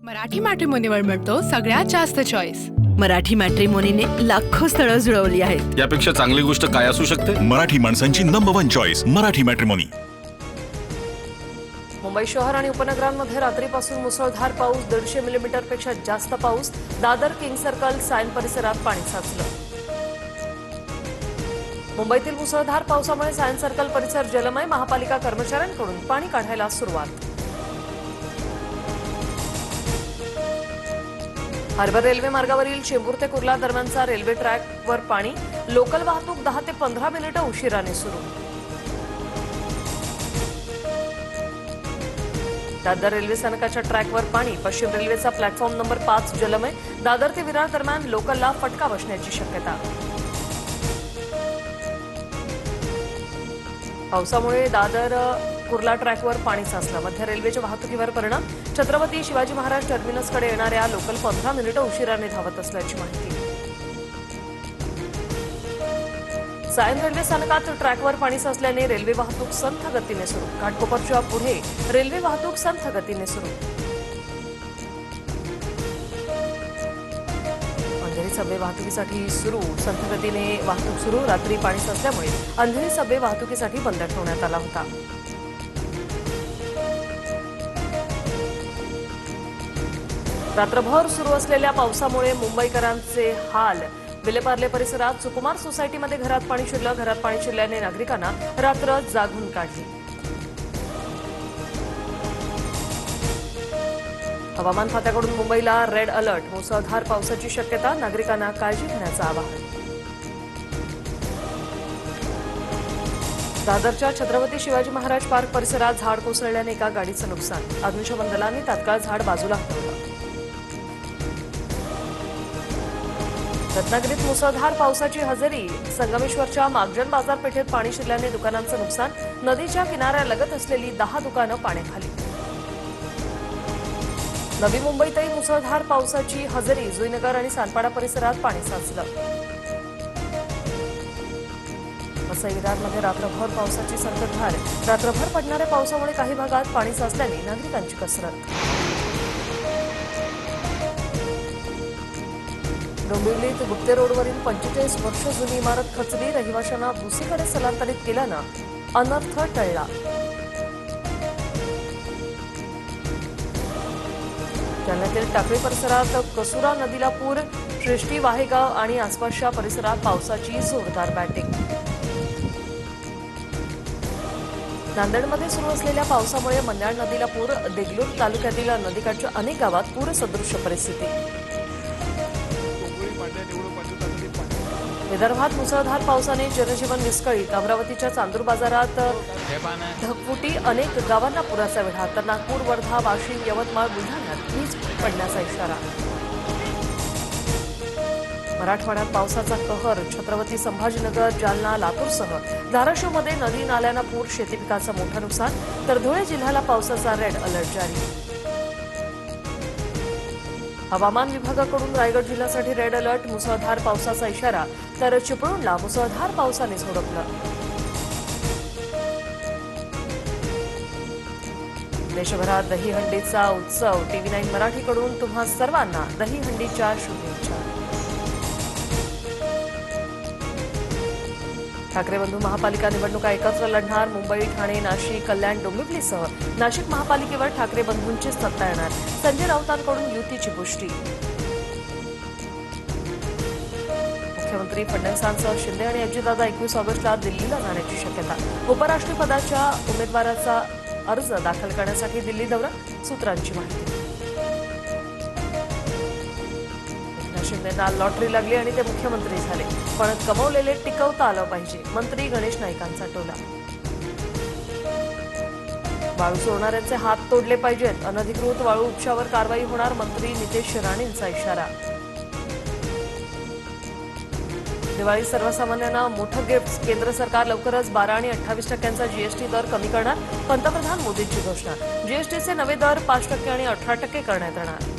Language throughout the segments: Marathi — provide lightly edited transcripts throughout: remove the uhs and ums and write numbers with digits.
मराठी मॅट्रिमोनीवर मिळतो सगळ्यात जास्त चॉईस। मराठी मॅट्रिमोनीने लाखो स्थळं जुळवली आहेत। यापेक्षा चांगली गोष्ट काय असू शकते? मराठी माणसांची number 1 choice Marathi matrimony. Mumbai शहर आणि उपनगरांमध्ये रात्रीपासून मुसळधार पाऊस, 150 मिलीमीटरपेक्षा जास्त पाऊस। दादर, किंग सर्कल, सायन परिसरात पाणी साचलं। मुंबईतील मुसळधार पावसामुळे सायन सर्कल परिसर जलमय, महापालिका कर्मचाऱ्यांकडून पाणी काढायला सुरुवात। हार्बर रेल्वे मार्गावरील चेंबूर ते कुर्ला दरम्यानचा रेल्वे ट्रॅकवर पाणी, लोकल वाहतूक 10 ते 15 मिनिटं उशिराने सुरू। दादर रेल्वे स्थानकाच्या ट्रॅकवर पाणी, पश्चिम रेल्वेचा प्लॅटफॉर्म नंबर 5 जलमय, दादर ते विरार दरम्यान लोकलला फटका बसण्याची शक्यता। पावसामुळे दादर कुर्ला ट्रॅकवर पाणी साचलं, मध्य रेल्वेच्या वाहतुकीवर परिणाम। छत्रपती शिवाजी महाराज टर्मिनसकडे येणाऱ्या लोकल 15 मिनिटं उशिराने धावत असल्याची माहिती। सायन रेल्वे स्थानकात ट्रॅकवर पाणी साचल्याने रेल्वे वाहतूक संथ गतीने सुरू, घाटकोपरच्या पुढे रेल्वे वाहतूक संथ गतीने सुरू। अंधेरी सबवे वाहतुकीसाठी सुरू, संथ गतीने वाहतूक सुरू। रात्री पाणी साचल्यामुळे अंधेरी सबवे वाहतुकीसाठी बंद ठेवण्यात आला होता। रात्रभर सुरू असलेल्या पावसामुळे मुंबईकरांचे हाल। विलेपार्ले परिसरात सुकुमार सोसायटीमध्ये घरात पाणी शिरलं, घरात पाणी शिरल्याने नागरिकांना रात्र जागून काढली। हवामान खात्याकडून मुंबईला रेड अलर्ट, मुसळधार पावसाची शक्यता, नागरिकांना काळजी घेण्याचं आवाहन। दादरच्या छत्रपती शिवाजी महाराज पार्क परिसरात झाड कोसळल्याने एका गाडीचं नुकसान, अग्निशमन दलाने तात्काळ झाड बाजूला हटवलं। रत्नागिरीत मुसळधार पावसाची हजेरी, संगमेश्वरच्या मागजन बाजारपेठेत पाणी शिरल्याने दुकानांचं नुकसान, नदीच्या किनाऱ्यालगत असलेली 10 दुकानं पाण्याखाली। नवी मुंबईतही मुसळधार पावसाची हजेरी, जुईनगर आणि सानपाडा परिसरात पाणी साचलं। वसई विरारमध्ये रात्रभर पावसाची संततधार, रात्रभर पडणाऱ्या पावसामुळे काही भागात पाणी साचल्याने नागरिकांची कसरत। डोंबिवलीत गुप्ते रोडवरील 45 वर्ष जुनी इमारत खचली, रहिवाशांना दुसरीकडे स्थलांतरित केल्यानं अनर्थ टळला। जालन्यातील टाकळी परिसरात कसुरा नदीला पूर, श्रेष्ठी, वाहेगाव आणि आसपासच्या परिसरात पावसाची जोरदार बॅटिंग। नांदेडमध्ये सुरू असलेल्या पावसामुळे मन्याड नदीला पूर, देगलूर तालुक्यातील नदीकाठच्या अनेक गावात पूरसदृश्य परिस्थिती। विदर्भात मुसळधार पावसाने जनजीवन विस्कळीत, अमरावतीच्या चांदूर बाजारात ढगफुटी, अनेक गावांना पुराचा वेढा, तर नागपूर, वर्धा, वाशिम, यवतमाळ, बुलढाण्यात वीज पडण्याचा इशारा। मराठवाड्यात पावसाचा कहर, छत्रपती संभाजीनगर, जालना, लातूरसह धाराशिवमध्ये नदी नाल्यांना पूर, शेती पिकाचं मोठं नुकसान, तर धुळे जिल्ह्याला पावसाचा रेड अलर्ट जारी। हवामान विभागाकडून रायगड जिल्ह्यासाठी रेड अलर्ट, मुसळधार पावसाचा इशारा, तर चिपळूणला मुसळधार पावसाने झोडपलं। देशभरात दहीहंडीचा उत्सव, TV9 मराठीकडून तुम्हा सर्वांना दहीहंडीच्या शुभेच्छा। ठाकरे बंधू महापालिका निवडणुका एकत्र लढणार, मुंबई, ठाणे, नाशिक, कल्याण, डोंबिवलीसह नाशिक महापालिकेवर ठाकरे बंधूंची सत्ता येणार, संजय राऊतांकडून युतीची पुष्टी। मुख्यमंत्री फडणवीसांसह शिंदे आणि अजितदादा 21 ऑगस्टला दिल्लीला जाण्याची शक्यता, उपराष्ट्रपदाच्या उमेदवाराचा अर्ज दाखल करण्यासाठी दिल्ली दौरा, सूत्रांची माहिती। शिंदेंना लॉटरी लागली आणि ते मुख्यमंत्री झाले, पण कमवलेले टिकवता आलं पाहिजे, मंत्री गणेश नाईकांचा टोला। वाळू चोरणाऱ्यांचे हात तोडले पाहिजेत, अनधिकृत वाळू उपशावर कारवाई होणार, मंत्री नितेश राणेंचा इशारा। दिवाळी सर्वसामान्यांना मोठं गिफ्ट, केंद्र सरकार लवकरच 12 आणि 28% जीएसटी दर कमी करणार, पंतप्रधान मोदींची घोषणा। जीएसटीचे नवे दर 5% आणि 18% करण्यात येणार।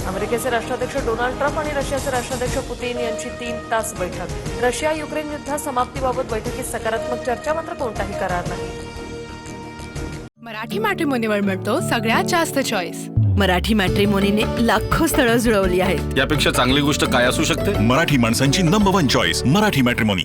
अमेरिकेचे राष्ट्राध्यक्ष डोनाल्ड ट्रम्प आणि रशियाचे राष्ट्राध्यक्ष पुतीन यांची 3 तास बैठक, रशिया युक्रेन युद्ध समाप्तीबाबत बैठकीत सकारात्मक चर्चा, मात्र कोणताही करार नाही। मराठी मॅट्रिमोनीवर मिळतो सगळ्यात जास्त चॉईस. मराठी मॅट्रिमोनीने लाखो स्थळं जुळवली आहेत. यापेक्षा चांगली गोष्ट काय असू शकते? मराठी माणसांची number one choice Marathi matrimony.